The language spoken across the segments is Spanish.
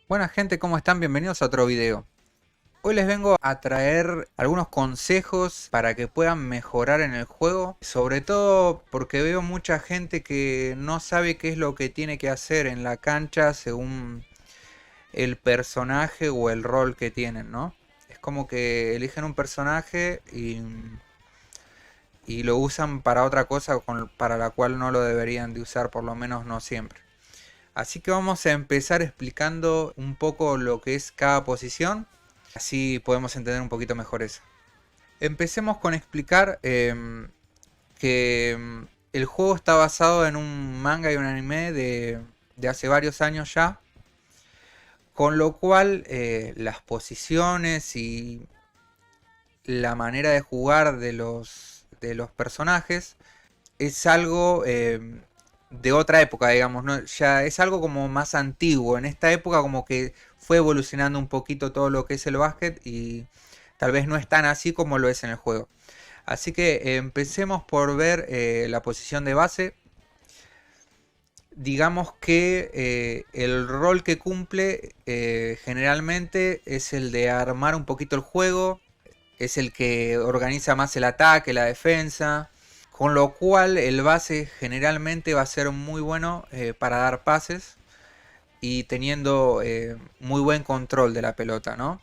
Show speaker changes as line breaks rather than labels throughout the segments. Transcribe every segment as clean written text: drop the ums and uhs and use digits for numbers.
Buenas gente, ¿cómo están? Bienvenidos a otro video. Hoy les vengo a traer algunos consejos para que puedan mejorar en el juego. Sobre todo porque veo mucha gente que no sabe qué es lo que tiene que hacer en la cancha según el personaje o el rol que tienen, ¿no? Es como que eligen un personaje y lo usan para otra cosa para la cual no lo deberían de usar, por lo menos no siempre. Así que vamos a empezar explicando un poco lo que es cada posición, así podemos entender un poquito mejor eso. Empecemos con explicar que el juego está basado en un manga y un anime de hace varios años ya, con lo cual las posiciones y la manera de jugar de los personajes es algo de otra época, digamos, ¿no? Ya es algo como más antiguo. En esta época como que fue evolucionando un poquito todo lo que es el básquet y tal vez no es tan así como lo es en el juego. Así que empecemos por ver la posición de base. Digamos que el rol que cumple generalmente es el de armar un poquito el juego. Es el que organiza más el ataque, la defensa. Con lo cual el base generalmente va a ser muy bueno para dar pases y teniendo muy buen control de la pelota, ¿no?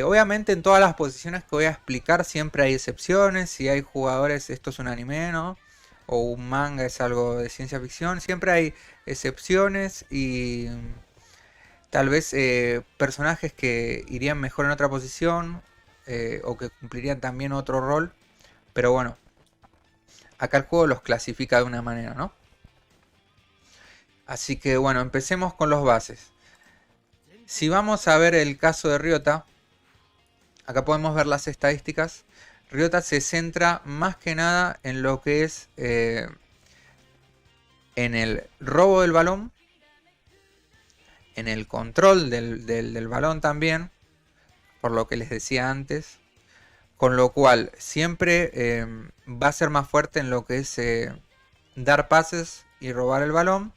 Obviamente en todas las posiciones que voy a explicar siempre hay excepciones. Si hay jugadores, esto es un anime, ¿no? O un manga, es algo de ciencia ficción. Siempre hay excepciones y tal vez personajes que irían mejor en otra posición o que cumplirían también otro rol. Pero bueno, acá el juego los clasifica de una manera, ¿no? Así que bueno, empecemos con los bases. Si vamos a ver el caso de Ryota, acá podemos ver las estadísticas. Ryota se centra más que nada en lo que es en el robo del balón, en el control del balón también, por lo que les decía antes. Con lo cual siempre va a ser más fuerte en lo que es dar pases y robar el balón.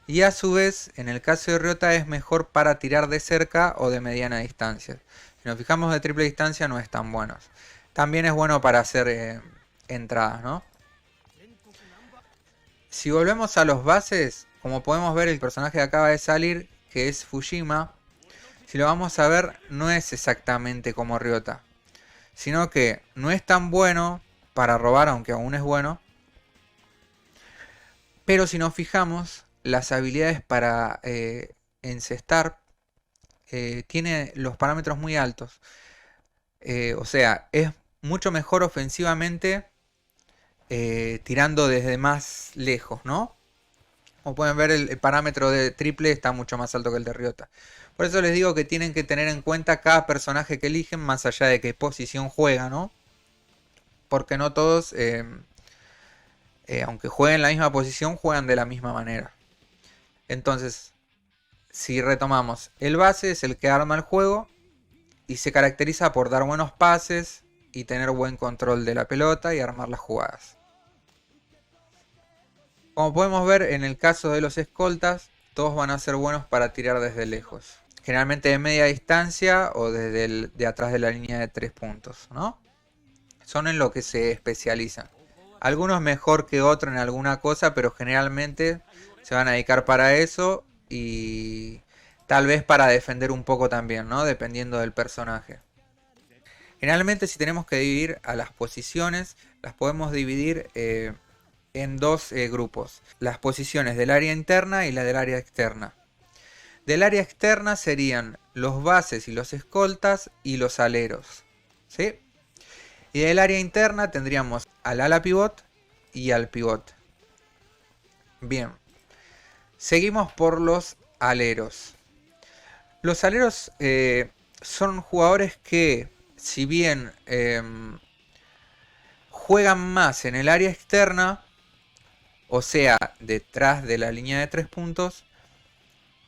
Y a su vez, en el caso de Ryota es mejor para tirar de cerca o de mediana distancia. Si nos fijamos de triple distancia no es tan bueno. También es bueno para hacer entradas, ¿no? Si volvemos a los bases, como podemos ver el personaje que acaba de salir, que es Fujima, si lo vamos a ver no es exactamente como Ryota. Sino que no es tan bueno para robar, aunque aún es bueno. Pero si nos fijamos, las habilidades para encestar tiene los parámetros muy altos. O sea, es mucho mejor ofensivamente tirando desde más lejos, ¿no? Como pueden ver, el parámetro de triple está mucho más alto que el de Ryota. Por eso les digo que tienen que tener en cuenta cada personaje que eligen, más allá de qué posición juega, ¿no? Porque no todos, aunque jueguen en la misma posición, juegan de la misma manera. Entonces, si retomamos, el base es el que arma el juego y se caracteriza por dar buenos pases y tener buen control de la pelota y armar las jugadas. Como podemos ver, en el caso de los escoltas, todos van a ser buenos para tirar desde lejos. Generalmente de media distancia o desde de atrás de la línea de 3 puntos, ¿no? Son en lo que se especializan. Algunos mejor que otros en alguna cosa, pero generalmente se van a dedicar para eso y tal vez para defender un poco también, ¿no? Dependiendo del personaje. Generalmente si tenemos que dividir a las posiciones, las podemos dividir en dos grupos. Las posiciones del área interna y la del área externa. Del área externa serían los bases y los escoltas y los aleros, ¿sí? Y del área interna tendríamos al ala pivot y al pivot. Bien. Seguimos por los aleros. Los aleros son jugadores que, si bien juegan más en el área externa, o sea, detrás de la línea de 3 puntos,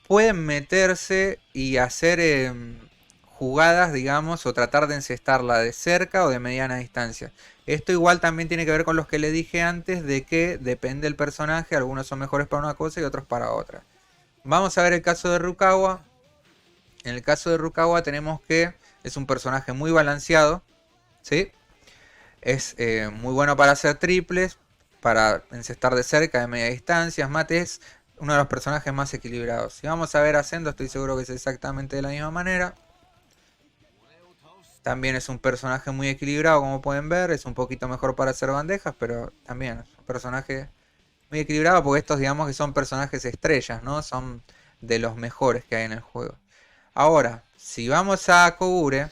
pueden meterse y hacer jugadas, digamos, o tratar de encestarla de cerca o de mediana distancia. Esto igual también tiene que ver con los que le dije antes, de que depende del personaje, algunos son mejores para una cosa y otros para otra. Vamos a ver el caso de Rukawa. En el caso de Rukawa tenemos que es un personaje muy balanceado, ¿sí? Es muy bueno para hacer triples, para encestar de cerca, de media distancia. Mate es uno de los personajes más equilibrados. Si vamos a ver a Sendo, estoy seguro que es exactamente de la misma manera. También es un personaje muy equilibrado, como pueden ver. Es un poquito mejor para hacer bandejas, pero también es un personaje muy equilibrado, porque estos, digamos, que son personajes estrellas, ¿no? Son de los mejores que hay en el juego. Ahora, si vamos a Kogure,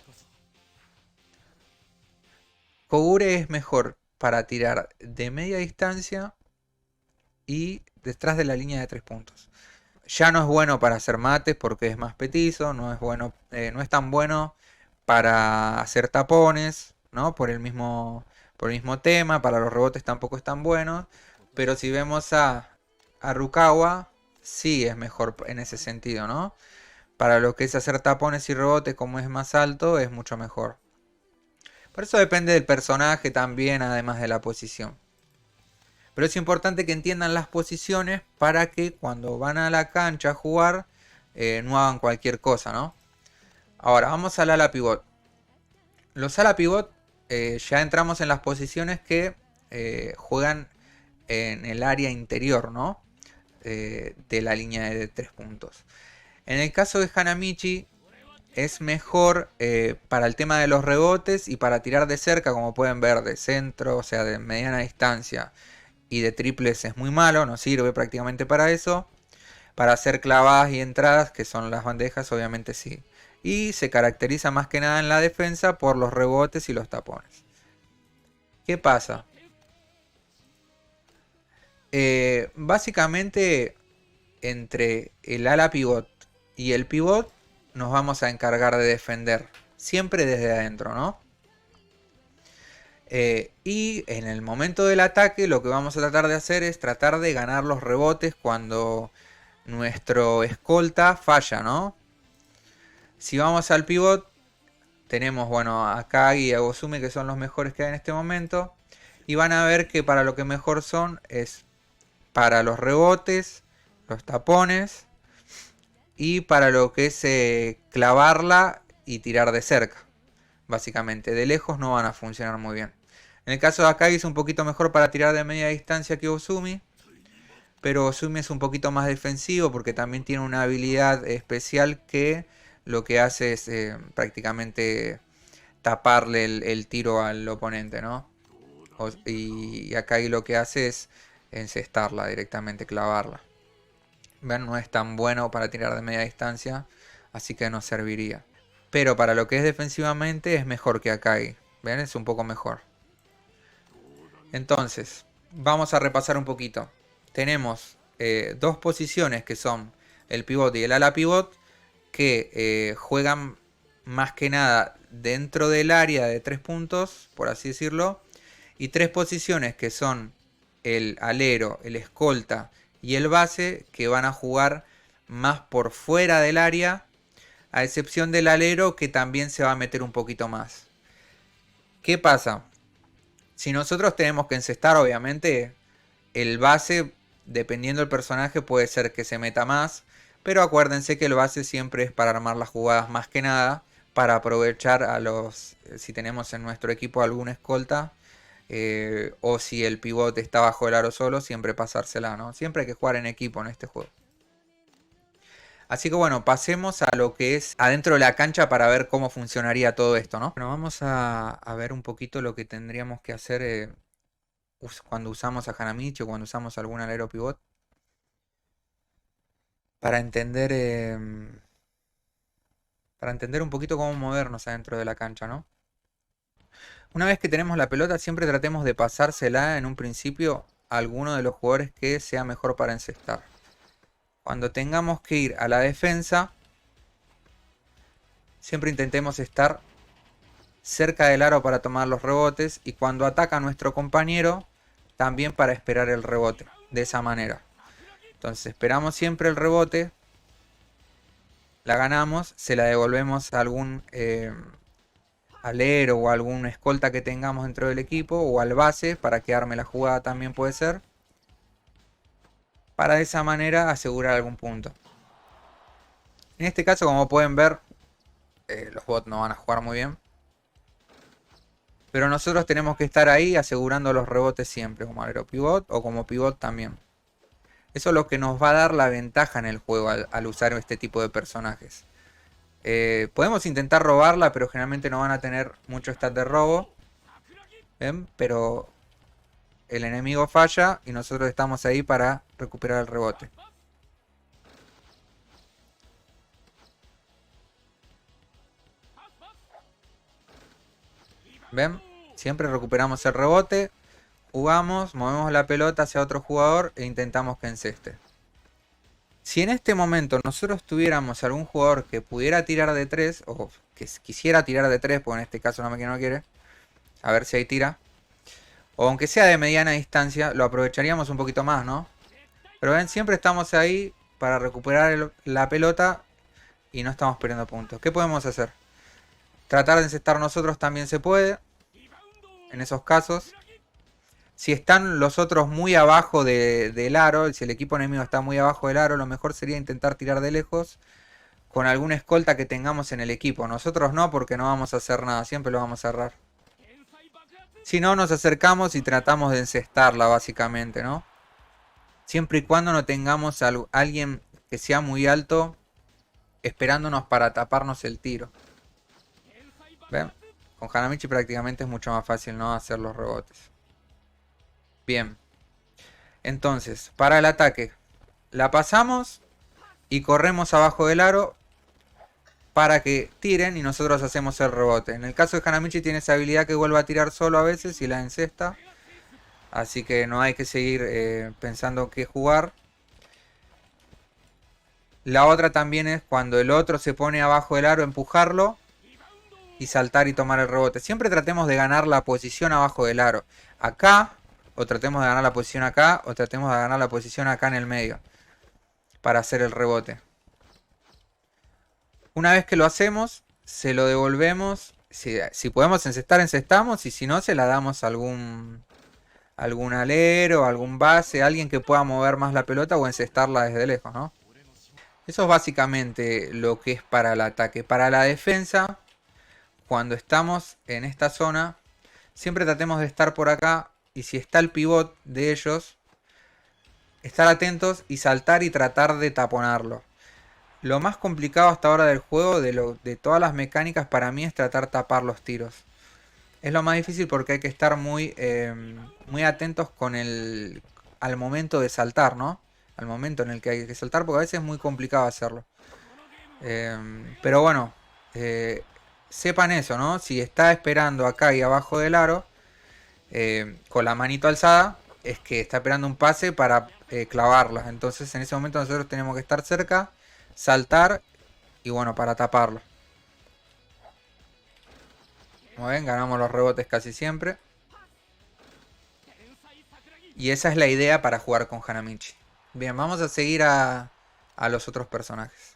Kogure es mejor para tirar de media distancia y detrás de la línea de 3 puntos. Ya no es bueno para hacer mates porque es más petizo, no es bueno, no es tan bueno para hacer tapones, ¿no? Por el mismo tema, para los rebotes tampoco es tan bueno. Pero si vemos a Rukawa, sí es mejor en ese sentido, ¿no? Para lo que es hacer tapones y rebotes, como es más alto, es mucho mejor. Por eso depende del personaje también, además de la posición. Pero es importante que entiendan las posiciones para que cuando van a la cancha a jugar no hagan cualquier cosa, ¿no? Ahora, vamos al ala pivot. Los ala pivot ya entramos en las posiciones que juegan en el área interior, ¿no? De la línea de 3 puntos. En el caso de Hanamichi es mejor para el tema de los rebotes y para tirar de cerca, como pueden ver, de centro, o sea, de mediana distancia y de triples es muy malo, no sirve prácticamente para eso. Para hacer clavadas y entradas, que son las bandejas, obviamente sí. Y se caracteriza más que nada en la defensa por los rebotes y los tapones. ¿Qué pasa? Básicamente entre el ala pivot y el pivot nos vamos a encargar de defender. Siempre desde adentro, ¿no? Y en el momento del ataque lo que vamos a tratar de hacer es tratar de ganar los rebotes cuando nuestro escolta falla, ¿no? Si vamos al pivot, tenemos, bueno, a Kagi y a Gozumi, que son los mejores que hay en este momento. Y van a ver que para lo que mejor son es para los rebotes, los tapones y para lo que es clavarla y tirar de cerca. Básicamente, de lejos no van a funcionar muy bien. En el caso de Akagi es un poquito mejor para tirar de media distancia que Gozumi. Pero Gozumi es un poquito más defensivo porque también tiene una habilidad especial que lo que hace es prácticamente taparle el tiro al oponente, ¿no? Y Akagi lo que hace es encestarla directamente, clavarla. ¿Ven? No es tan bueno para tirar de media distancia, así que no serviría. Pero para lo que es defensivamente es mejor que Akagi. ¿Ven? Es un poco mejor. Entonces, vamos a repasar un poquito. Tenemos dos posiciones que son el pivot y el ala pivot, que juegan más que nada dentro del área de 3 puntos, por así decirlo. Y tres posiciones que son el alero, el escolta y el base, que van a jugar más por fuera del área, a excepción del alero, que también se va a meter un poquito más. ¿Qué pasa? Si nosotros tenemos que encestar, obviamente, el base, dependiendo del personaje, puede ser que se meta más. Pero acuérdense que el base siempre es para armar las jugadas más que nada, para aprovechar a los, si tenemos en nuestro equipo alguna escolta, o si el pivote está bajo el aro solo, siempre pasársela, ¿no? Siempre hay que jugar en equipo en este juego. Así que bueno, pasemos a lo que es adentro de la cancha para ver cómo funcionaría todo esto, ¿no? Bueno, vamos a ver un poquito lo que tendríamos que hacer cuando usamos a Hanamichi o cuando usamos algún alero pivot. Para entender, para entender un poquito cómo movernos adentro de la cancha, ¿no? Una vez que tenemos la pelota, siempre tratemos de pasársela en un principio a alguno de los jugadores que sea mejor para encestar. Cuando tengamos que ir a la defensa, siempre intentemos estar cerca del aro para tomar los rebotes, y cuando ataca a nuestro compañero, también para esperar el rebote, de esa manera. Entonces esperamos siempre el rebote la ganamos, se la devolvemos a algún alero o algún escolta que tengamos dentro del equipo, o al base para que arme la jugada también puede ser, para de esa manera asegurar algún punto. En este caso, como pueden ver, los bots no van a jugar muy bien, pero nosotros tenemos que estar ahí asegurando los rebotes siempre, como alero pivot o como pivot también. Eso es lo que nos va a dar la ventaja en el juego al usar este tipo de personajes. Podemos intentar robarla, pero generalmente no van a tener mucho stat de robo. ¿Ven? Pero el enemigo falla y nosotros estamos ahí para recuperar el rebote. ¿Ven? Siempre recuperamos el rebote, jugamos, movemos la pelota hacia otro jugador e intentamos que enceste. Si en este momento nosotros tuviéramos algún jugador que pudiera tirar de 3, o que quisiera tirar de 3, porque en este caso no quiere, a ver si ahí tira, o aunque sea de mediana distancia, lo aprovecharíamos un poquito más, ¿no? Pero ven, siempre estamos ahí para recuperar la pelota y no estamos perdiendo puntos. ¿Qué podemos hacer? Tratar de encestar nosotros también se puede, en esos casos. Si están los otros muy abajo del aro, si el equipo enemigo está muy abajo del aro, lo mejor sería intentar tirar de lejos con alguna escolta que tengamos en el equipo. Nosotros no, porque no vamos a hacer nada, siempre lo vamos a errar. Si no, nos acercamos y tratamos de encestarla básicamente, ¿no? Siempre y cuando no tengamos a alguien que sea muy alto esperándonos para taparnos el tiro. ¿Ven? Con Hanamichi prácticamente es mucho más fácil no hacer los rebotes. Bien. Entonces, para el ataque, la pasamos y corremos abajo del aro para que tiren y nosotros hacemos el rebote. En el caso de Hanamichi tiene esa habilidad que vuelve a tirar solo a veces y la encesta. Así que no hay que seguir pensando qué jugar. La otra también es cuando el otro se pone abajo del aro, empujarlo y saltar y tomar el rebote. Siempre tratemos de ganar la posición abajo del aro. Acá, o tratemos de ganar la posición acá, o tratemos de ganar la posición acá en el medio para hacer el rebote. Una vez que lo hacemos, se lo devolvemos. Si podemos encestar, encestamos. Y si no, se la damos a algún alero, algún base, alguien que pueda mover más la pelota o encestarla desde lejos, ¿no? Eso es básicamente lo que es para el ataque. Para la defensa, cuando estamos en esta zona, siempre tratemos de estar por acá. Y si está el pivot de ellos, estar atentos y saltar y tratar de taponarlo. Lo más complicado hasta ahora del juego, de todas las mecánicas, para mí es tratar de tapar los tiros. Es lo más difícil porque hay que estar muy atentos al momento de saltar, ¿no? Al momento en el que hay que saltar, porque a veces es muy complicado hacerlo. Pero bueno, sepan eso, ¿no? Si está esperando acá y abajo del aro, con la manito alzada, es que está esperando un pase para clavarla. Entonces en ese momento nosotros tenemos que estar cerca, saltar y bueno, para taparlo. Como ven, ganamos los rebotes casi siempre. Y esa es la idea para jugar con Hanamichi. Bien, vamos a seguir a los otros personajes.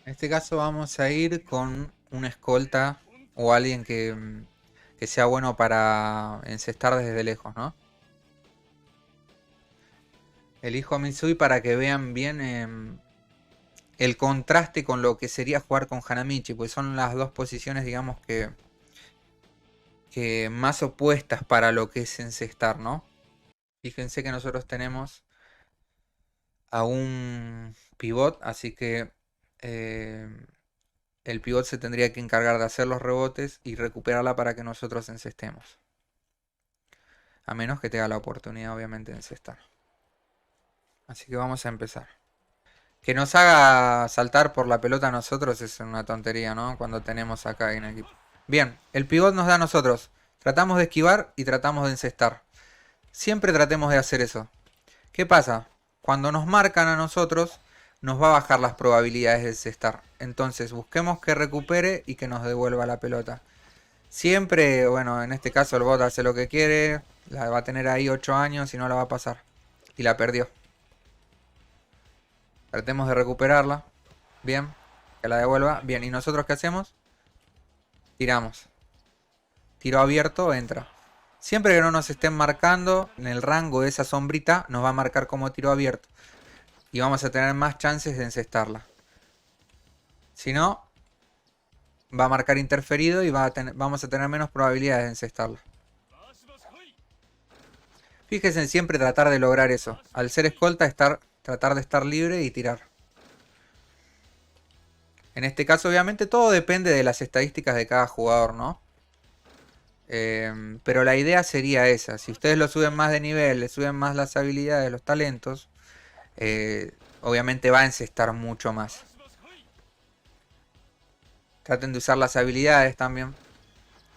En este caso vamos a ir con un escolta o alguien que sea bueno para encestar desde lejos, ¿no? Elijo a Mitsui para que vean bien el contraste con lo que sería jugar con Hanamichi, pues son las dos posiciones, digamos, que más opuestas para lo que es encestar, ¿no? Fíjense que nosotros tenemos a un pivot, así que el pivot se tendría que encargar de hacer los rebotes y recuperarla para que nosotros encestemos. A menos que tenga la oportunidad, obviamente, de encestar. Así que vamos a empezar. Que nos haga saltar por la pelota a nosotros es una tontería, ¿no? Cuando tenemos acá en equipo. Bien, el pivot nos da a nosotros. Tratamos de esquivar y tratamos de encestar. Siempre tratemos de hacer eso. ¿Qué pasa? Cuando nos marcan a nosotros, nos va a bajar las probabilidades de encestar. Entonces busquemos que recupere y que nos devuelva la pelota. Siempre, bueno, en este caso el bot hace lo que quiere. La va a tener ahí 8 años y no la va a pasar. Y la perdió. Tratemos de recuperarla. Bien. Que la devuelva. Bien, ¿y nosotros qué hacemos? Tiramos. Tiro abierto, entra. Siempre que no nos estén marcando en el rango de esa sombrita, nos va a marcar como tiro abierto. Y vamos a tener más chances de encestarla. Si no, va a marcar interferido y vamos a tener menos probabilidades de encestarla. Fíjense en siempre tratar de lograr eso. Al ser escolta, tratar de estar libre y tirar. En este caso, obviamente, todo depende de las estadísticas de cada jugador, ¿no? Pero la idea sería esa. Si ustedes lo suben más de nivel, le suben más las habilidades, los talentos, obviamente va a encestar mucho más. Traten de usar las habilidades también.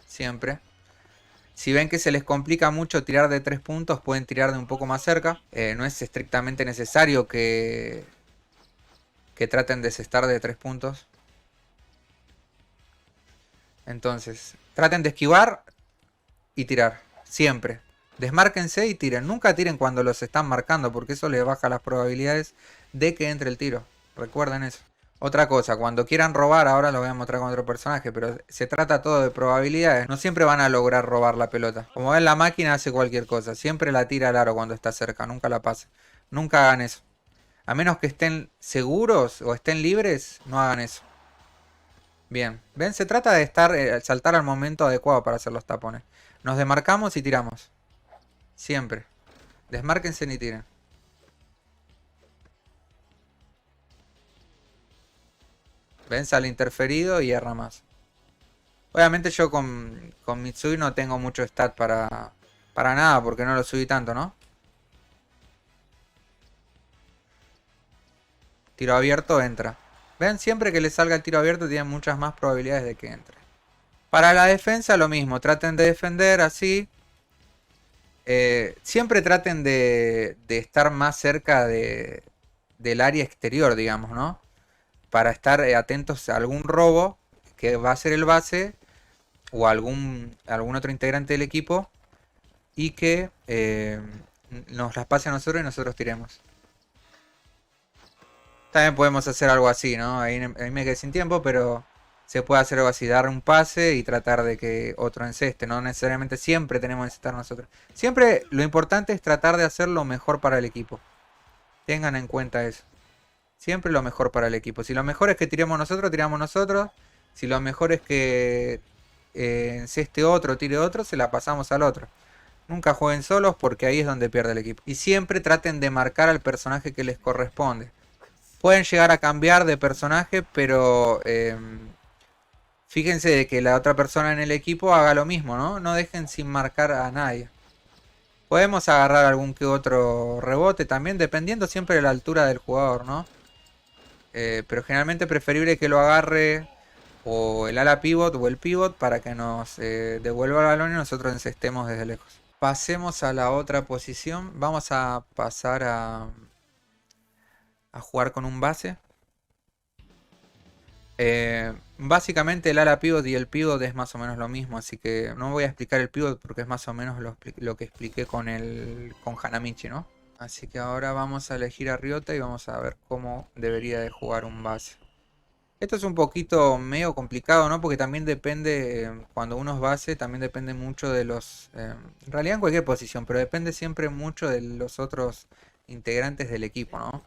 Siempre. Si ven que se les complica mucho tirar de 3 puntos, pueden tirar de un poco más cerca. No es estrictamente necesario que traten de cestar de 3 puntos. Entonces, traten de esquivar y tirar. Siempre. Desmárquense y tiren. Nunca tiren cuando los están marcando, porque eso les baja las probabilidades de que entre el tiro. Recuerden eso. Otra cosa, cuando quieran robar, ahora lo voy a mostrar con otro personaje, pero se trata todo de probabilidades. No siempre van a lograr robar la pelota. Como ven, la máquina hace cualquier cosa. Siempre la tira al aro cuando está cerca. Nunca la pasa. Nunca hagan eso. A menos que estén seguros o estén libres, no hagan eso. Bien. Ven, se trata de saltar al momento adecuado para hacer los tapones. Nos demarcamos y tiramos. Siempre. Desmárquense ni tiren. Ven, sale interferido y erra más. Obviamente yo con Mitsui no tengo mucho stat para nada, porque no lo subí tanto, ¿no? Tiro abierto, entra. Ven, siempre que le salga el tiro abierto tienen muchas más probabilidades de que entre. Para la defensa lo mismo, traten de defender así. Siempre traten de estar más cerca del área exterior, digamos, ¿no? Para estar atentos a algún robo que va a ser el base o algún otro integrante del equipo y que nos las pase a nosotros y nosotros tiremos. También podemos hacer algo así, ¿no? Ahí me quedé sin tiempo, pero se puede hacer algo así, dar un pase y tratar de que otro enceste. No necesariamente siempre tenemos que encestar nosotros. Siempre lo importante es tratar de hacer lo mejor para el equipo. Tengan en cuenta eso. Siempre lo mejor para el equipo. Si lo mejor es que tiremos nosotros, tiramos nosotros. Si lo mejor es que enceste otro, tire otro, se la pasamos al otro. Nunca jueguen solos porque ahí es donde pierde el equipo. Y siempre traten de marcar al personaje que les corresponde. Pueden llegar a cambiar de personaje, pero fíjense de que la otra persona en el equipo haga lo mismo, ¿no? No dejen sin marcar a nadie. Podemos agarrar algún que otro rebote también, dependiendo siempre de la altura del jugador, ¿no? Pero generalmente preferible que lo agarre o el ala pivot o el pivot para que nos devuelva el balón y nosotros encestemos desde lejos. Pasemos a la otra posición. Vamos a pasar a jugar con un base. Básicamente el ala pivot y el pivot es más o menos lo mismo, así que no voy a explicar el pivot porque es más o menos lo que expliqué con Hanamichi, ¿no? Así que ahora vamos a elegir a Ryota y vamos a ver cómo debería de jugar un base. Esto es un poquito medio complicado, ¿no? Porque también depende, cuando uno es base, también depende mucho de los... en realidad en cualquier posición, pero depende siempre mucho de los otros integrantes del equipo, ¿no?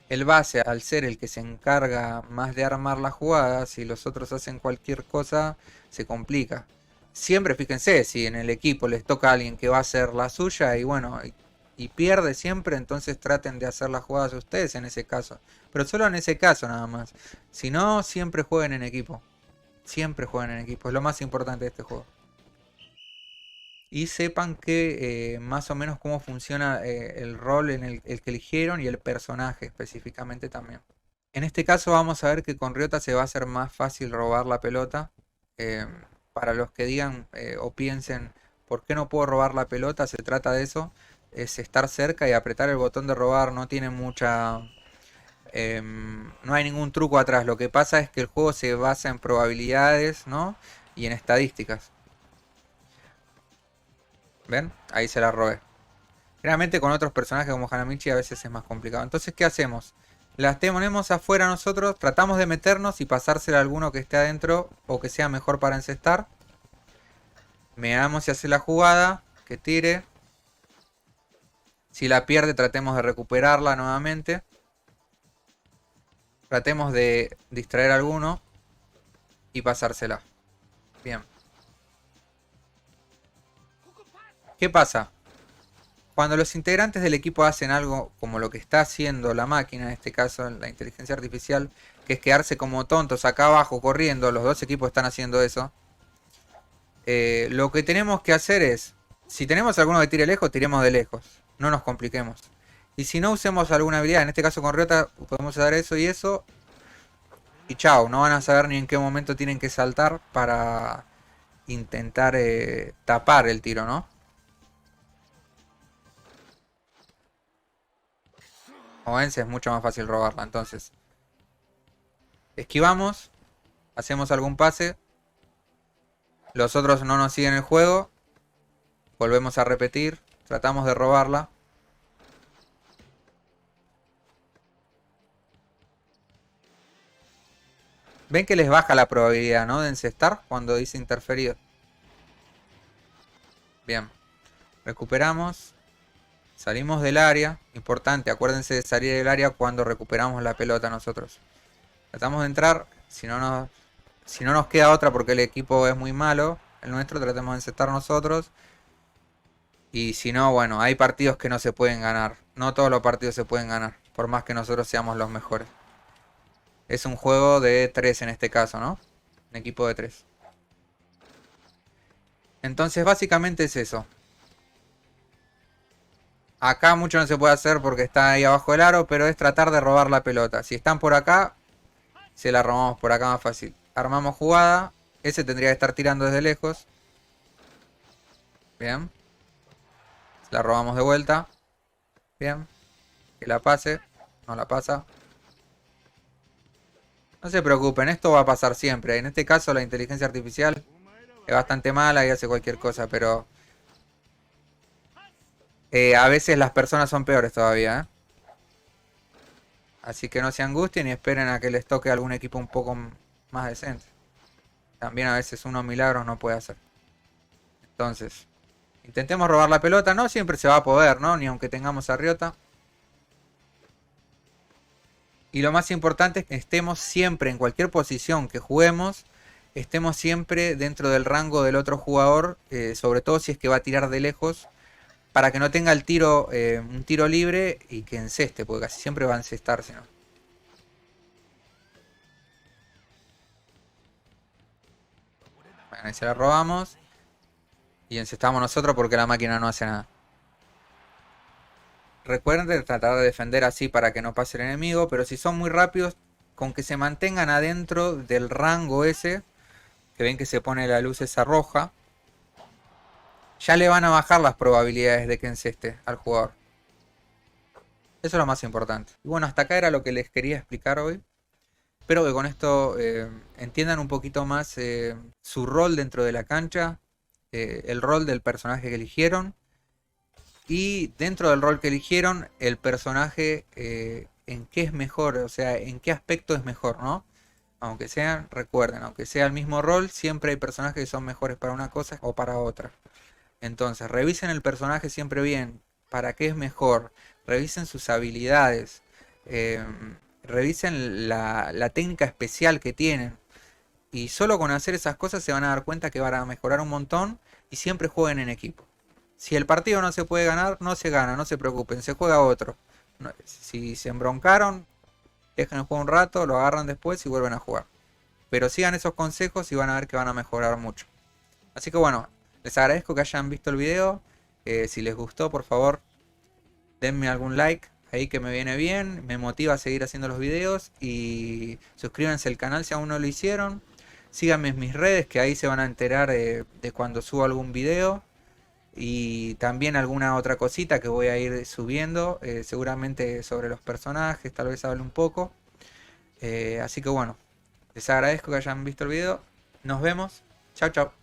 El base, al ser el que se encarga más de armar las jugadas, si los otros hacen cualquier cosa, se complica. Siempre fíjense, si en el equipo les toca a alguien que va a hacer la suya y bueno, y pierde siempre, entonces traten de hacer las jugadas ustedes en ese caso. Pero solo en ese caso nada más. Si no, siempre jueguen en equipo. Siempre jueguen en equipo, es lo más importante de este juego. Y sepan que más o menos cómo funciona el rol en el que eligieron y el personaje específicamente también. En este caso vamos a ver que con Ryota se va a hacer más fácil robar la pelota. Para los que digan o piensen, ¿por qué no puedo robar la pelota? Se trata de eso. Es estar cerca y apretar el botón de robar. No tiene mucha... no hay ningún truco atrás. Lo que pasa es que el juego se basa en probabilidades, ¿no? Y en estadísticas. ¿Ven? Ahí se la robé. Realmente con otros personajes como Hanamichi a veces es más complicado. Entonces, ¿qué hacemos? las tenemos afuera nosotros, tratamos de meternos y pasársela a alguno que esté adentro o que sea mejor para encestar. Veamos si hace la jugada, que tire. Si la pierde, tratemos de recuperarla nuevamente. Tratemos de distraer a alguno y pasársela. Bien. ¿Qué pasa? Cuando los integrantes del equipo hacen algo como lo que está haciendo la máquina, en este caso la inteligencia artificial, que es quedarse como tontos acá abajo corriendo, los dos equipos están haciendo eso. Lo que tenemos que hacer es, si tenemos alguno que tire lejos, tiremos de lejos. No nos compliquemos. Y si no usemos alguna habilidad, en este caso con Ryota podemos dar eso y eso. Y chao, no van a saber ni en qué momento tienen que saltar para intentar tapar el tiro, ¿no? Como ven, es mucho más fácil robarla. Entonces, esquivamos, hacemos algún pase. Los otros no nos siguen el juego. Volvemos a repetir. Tratamos de robarla. Ven que les baja la probabilidad, ¿no? De encestar cuando dice interferido. Bien. Recuperamos. Salimos del área. Importante, acuérdense de salir del área cuando recuperamos la pelota nosotros. Tratamos de entrar. Si no nos queda otra porque el equipo es muy malo, el nuestro, tratemos de encestar nosotros. Y si no, bueno, hay partidos que no se pueden ganar. No todos los partidos se pueden ganar, por más que nosotros seamos los mejores. Es un juego de 3 en este caso, ¿no? Un equipo de 3. Entonces básicamente es eso. Acá mucho no se puede hacer porque está ahí abajo el aro, pero es tratar de robar la pelota. Si están por acá, se la robamos por acá más fácil. Armamos jugada. Ese tendría que estar tirando desde lejos. Bien. La robamos de vuelta. Bien. Que la pase. No la pasa. No se preocupen, esto va a pasar siempre. En este caso la inteligencia artificial es bastante mala y hace cualquier cosa, pero a veces las personas son peores todavía, ¿eh? Así que no se angustien y esperen a que les toque algún equipo un poco más decente. También a veces unos milagros no puede hacer. Entonces, intentemos robar la pelota. No siempre se va a poder, ¿no? Ni aunque tengamos a Ryota. Y lo más importante es que estemos siempre en cualquier posición que juguemos. Estemos siempre dentro del rango del otro jugador. Sobre todo si es que va a tirar de lejos. Para que no tenga el tiro, un tiro libre y que enceste. Porque casi siempre va a encestar, si no. Bueno, ahí se la robamos. Y encestamos nosotros porque la máquina no hace nada. Recuerden tratar de defender así para que no pase el enemigo. Pero si son muy rápidos, con que se mantengan adentro del rango ese. Que ven que se pone la luz esa roja. Ya le van a bajar las probabilidades de que enceste al jugador. Eso es lo más importante. Y bueno, hasta acá era lo que les quería explicar hoy. Espero que con esto entiendan un poquito más su rol dentro de la cancha. El rol del personaje que eligieron. Y dentro del rol que eligieron, el personaje en qué es mejor. O sea, en qué aspecto es mejor, ¿no? Aunque sean, recuerden, aunque sea el mismo rol, siempre hay personajes que son mejores para una cosa o para otra. Entonces, revisen el personaje siempre bien. ¿Para qué es mejor? Revisen sus habilidades. Revisen la técnica especial que tienen. Y solo con hacer esas cosas se van a dar cuenta que van a mejorar un montón. Y siempre jueguen en equipo. Si el partido no se puede ganar, no se gana, no se preocupen, se juega otro. Si se embroncaron, dejen el juego un rato, lo agarran después y vuelven a jugar. Pero sigan esos consejos y van a ver que van a mejorar mucho. Así que bueno, les agradezco que hayan visto el video. Si les gustó, por favor, denme algún like. Ahí que me viene bien, me motiva a seguir haciendo los videos. Y suscríbanse al canal si aún no lo hicieron. Síganme en mis redes, que ahí se van a enterar de cuando subo algún video. Y también alguna otra cosita que voy a ir subiendo. Seguramente sobre los personajes, tal vez hable un poco. Así que bueno, les agradezco que hayan visto el video. Nos vemos. Chao, chao.